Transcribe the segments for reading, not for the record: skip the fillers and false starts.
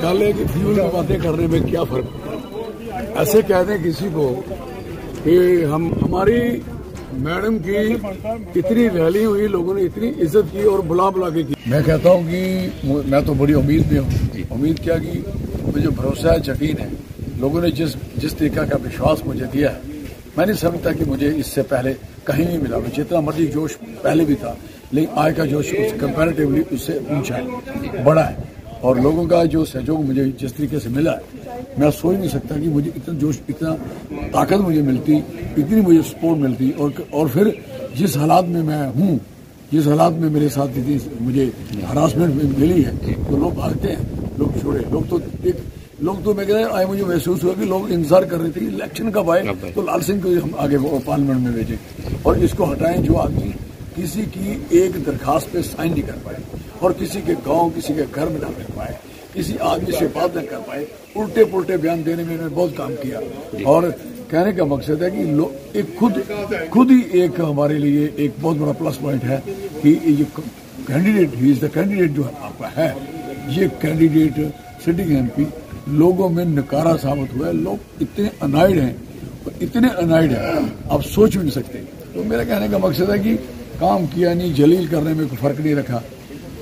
गल है कि फ्यूल की बातें करने में क्या फर्क होता है। ऐसे कह दें किसी को कि हमारी मैडम की इतनी रैली हुई, लोगों ने इतनी इज्जत की और बुला बुला के की। मैं कहता हूँ कि मैं तो बड़ी उम्मीद में हूँ। उम्मीद क्या की मुझे भरोसा है, यकीन है, लोगों ने जिस तरीका का विश्वास मुझे दिया है, मैं नहीं समझता कि मुझे इससे पहले कहीं नहीं मिला। जितना मर्जी जोश पहले भी था, लेकिन आज का जोश कंपैरेटिवली उससे ऊंचा है, बड़ा है। और लोगों का जो सहयोग मुझे जिस तरीके से मिला है, मैं सोच नहीं सकता कि मुझे इतना जोश, इतना ताकत मुझे मिलती, इतनी मुझे सपोर्ट मिलती। और फिर जिस हालात में मैं हूँ, जिस हालात में मेरे साथ इतनी मुझे हरासमेंट मिली है, तो लोग भागते हैं, लोग छोड़े, लोग तो मैं कह रहा मुझे महसूस हुआ कि लोग इंतजार कर रहे थे इलेक्शन कब आए तो लाल सिंह को हम आगे पार्लियामेंट में भेजें और इसको हटाएं, जो आदमी किसी की एक दरखास्त पे साइन नहीं कर पाए और किसी के गांव, किसी के घर में ना रह पाए, किसी आदमी से बात न कर पाए, उल्टे पुल्टे बयान देने में इन्होंने बहुत काम किया। और कहने का मकसद है कि एक खुद ही एक हमारे लिए एक बहुत बड़ा प्लस पॉइंट है कि ये candidate, he is the candidate जो आपका है, ये कैंडिडेट सिटिंग एमपी लोगों में नकारा साबित हुआ है। लोग इतने अनाइड हैं, आप सोच भी नहीं सकते। तो मेरा कहने का मकसद है कि काम किया नहीं, जलील करने में कोई फर्क नहीं रखा,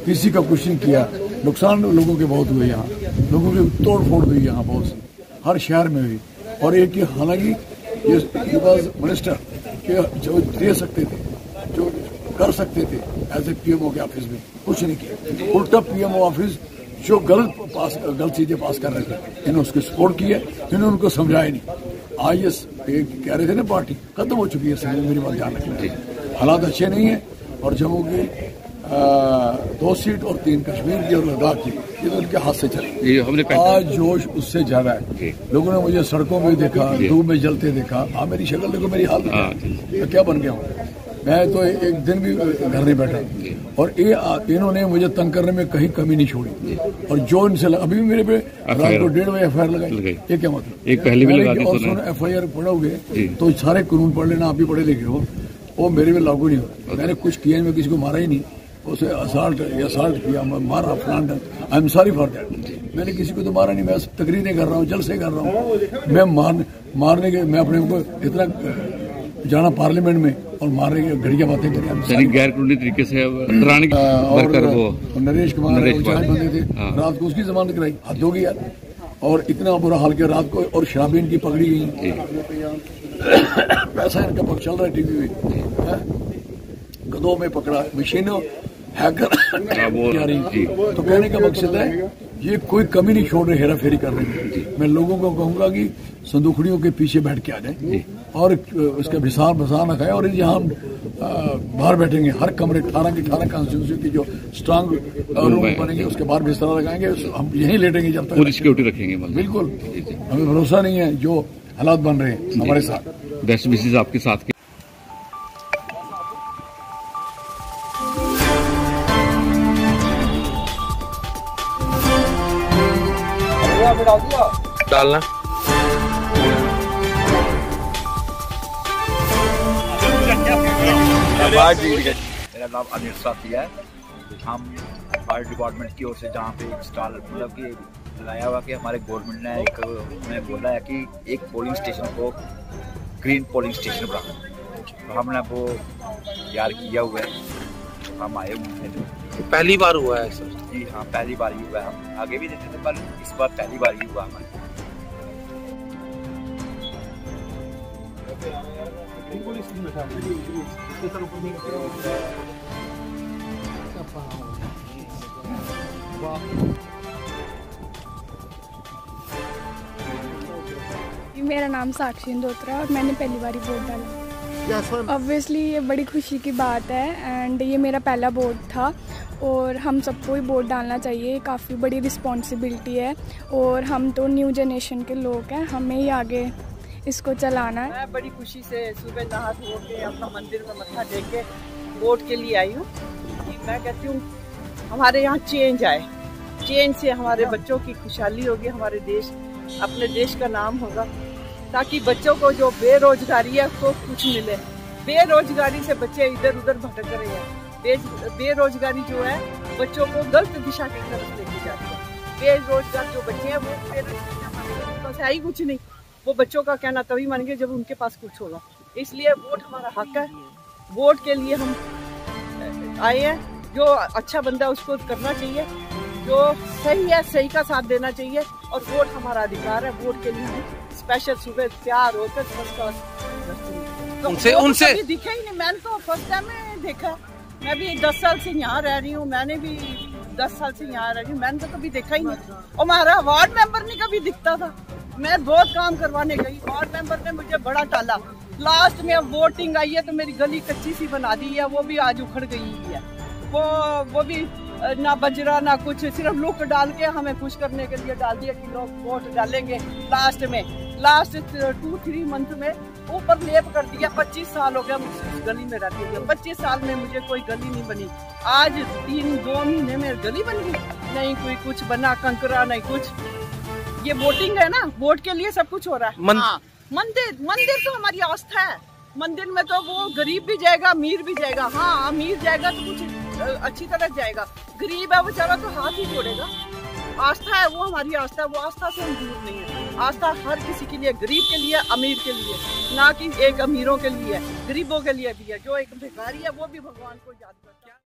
किसी का कुछ नहीं किया। नुकसान लोगों के बहुत हुए, यहाँ लोगों की तोड़ फोड़ हुई, यहाँ बहुत सी हर शहर में हुई। और एक ही हालांकि ये मिनिस्टर के जो दे सकते थे, जो कर सकते थे एज ए पीएमओ के ऑफिस में, कुछ नहीं किया। उल्टा पीएमओ ऑफिस जो गलत चीजें पास कर रहे थे, इन्होंने उसको सपोर्ट किया, इन्होंने उनको समझाया नहीं। आज ये कह रहे थे ना, पार्टी खत्म हो चुकी है, मेरी बात ध्यान रखना, हालात अच्छे नहीं है। और जम्मू की 2 सीट और 3 कश्मीर की और लद्दाख की, ये तो उनके हाथ से चले। आज जोश उससे ज्यादा है। लोगों ने मुझे सड़कों में देखा, धूप में जलते देखा। आप मेरी शक्ल देखो, मेरी हालत मैं क्या बन गया हूँ। मैं तो एक दिन भी घर नहीं बैठा और इन्होंने मुझे तंग करने में कहीं कमी नहीं छोड़ी। और जो इनसे अभी भी मेरे पे रात को 1:30 बजे FIR लगाई, ये क्या मतलब? एक पहले भी लगा दी और सुनो FIR पढ़ोगे तो सारे कानून पढ़ लेना, आप भी पढ़े लिखे हो, वो मेरे पे लागू नहीं होता। मैंने कुछ किया, मैं किसी को मारा ही नहीं, उसे असॉल्ट किया, मारा फ्लांट, I am sorry for that. मैंने किसी को तो मारा नहीं, मैं तकरीरें कर रहा हूँ, जलसे कर रहा हूँ। मैं मारने के, मैं अपने को इतना जाना पार्लियामेंट में और मारने की घड़िया बातें करें, गैर कानूनी तरीके से वो नरेश कुमार बंदे थे, रात को उसकी जमानत कराई, हद होगी यार। और इतना बुरा हाल किया रात को, और शराबी इनकी पकड़ी गई, पैसा इनका चल रहा है टीवी में, गधों में पकड़ा, मशीनों हैकर जा रही। तो कहने का मकसद है ये कोई कमी नहीं छोड़ रहे, हेरा फेरी कर रहे हैं। मैं लोगों को कहूंगा कि संदूकड़ियों के पीछे बैठ के आ जाए और उसका विसार न खाए। और यहाँ बाहर बैठेंगे, हर कमरे 18 की 18 कॉन्स्टिट्यूंसी की जो स्ट्रांग रूम बनेंगे उसके बाहर बिस्तर लगाएंगे, हम यहीं लेटेंगे जब तक पूरी सिक्योरिटी रखेंगे। बिल्कुल, हमें भरोसा नहीं है जो हालात बन रहे हैं हमारे साथ। बेस्ट विशेष आपके साथ के डालना। मेरा नाम अनिल साथी है। हम फायर डिपार्टमेंट की ओर से जहाँ पे एक स्टॉल मतलब कि लाया हुआ कि हमारे गवर्नमेंट ने एक उन्हें बोला है कि एक पोलिंग स्टेशन को ग्रीन पोलिंग स्टेशन बनाना, तो हमने वो तैयार किया हुआ है। हम आए हुए हैं। पहली बार हुआ है सर? जी हाँ, पहली बार ही हुआ है। हम आगे भी देते थे पर इस बार पहली बार ही हुआ हमारे। मेरा नाम साक्षी इंदोत्रा है और मैंने पहली बार ही वोट डाला। ऑब्वियसली ये बड़ी खुशी की बात है एंड ये मेरा पहला वोट था और हम सबको ही वोट डालना चाहिए। काफ़ी बड़ी रिस्पॉन्सिबिलिटी है और हम तो न्यू जनरेशन के लोग हैं, हमें ही आगे इसको चलाना है। मैं बड़ी खुशी से सुबह नहा धो के अपना मंदिर में मत्था टेक के वोट के लिए आई हूँ। मैं कहती हूँ हमारे यहाँ चेंज आए, चेंज से हमारे बच्चों की खुशहाली होगी, हमारे देश, अपने देश का नाम होगा, ताकि बच्चों को जो बेरोजगारी है उसको कुछ मिले। बेरोजगारी से बच्चे इधर उधर भटक रहे हैं। बेरोजगारी जो है बच्चों को गलत दिशा की तरफ लेके जाती है। बेरोजगार जो बच्चे हैं वो उनके पास है ही कुछ नहीं, वो बच्चों का कहना तभी मानेंगे जब उनके पास कुछ होगा। इसलिए वोट हमारा हक है, वोट के लिए हम आए हैं। जो अच्छा बंदा है उसको करना चाहिए, जो सही है सही का साथ देना चाहिए, और वोट हमारा अधिकार है। वोट के लिए हम स्पेशल सुबह तैयार होकर उनसे दिखे ही नहीं। मैंने तो फर्स्ट टाइम में देखा, मैं भी 10 साल से यहाँ रह रही हूँ, मैंने भी 10 साल से यहाँ रह रही हूँ, मैंने तो कभी देखा ही नहीं। और हमारा वार्ड मेंबर नहीं कभी दिखता था। मैं बहुत काम करवाने गई, वार्ड मेंबर ने मुझे बड़ा टाला। लास्ट में अब वोटिंग आई है तो मेरी गली कच्ची सी बना दी है, वो भी आज उखड़ गई है। वो भी ना बजरा ना कुछ, सिर्फ लुक डाल के हमें खुश करने के लिए डाल दिया कि लोग वोट डालेंगे। लास्ट 2-3 मंथ में ऊपर लेप कर दिया। 25 साल हो गया मुझे इस गली में रहती है, 25 साल में मुझे कोई गली नहीं बनी। आज 2 महीने में गली बन गई, नहीं कोई कुछ बना, कंकरा नहीं कुछ। ये वोटिंग है ना, वोट के लिए सब कुछ हो रहा है। हाँ, मंदिर तो हमारी आस्था है। मंदिर में तो वो गरीब भी जाएगा, अमीर भी जाएगा। हाँ, अमीर जाएगा तो कुछ अच्छी तरह जाएगा, गरीब है बेचारा तो हाथ ही जोड़ेगा। आस्था है वो, हमारी आस्था है, वो आस्था से हम दूर नहीं है। आस्था हर किसी के लिए, गरीब के लिए, अमीर के लिए, ना कि एक अमीरों के लिए, गरीबों के लिए भी है। जो एक भिखारी है वो भी भगवान को याद करता है।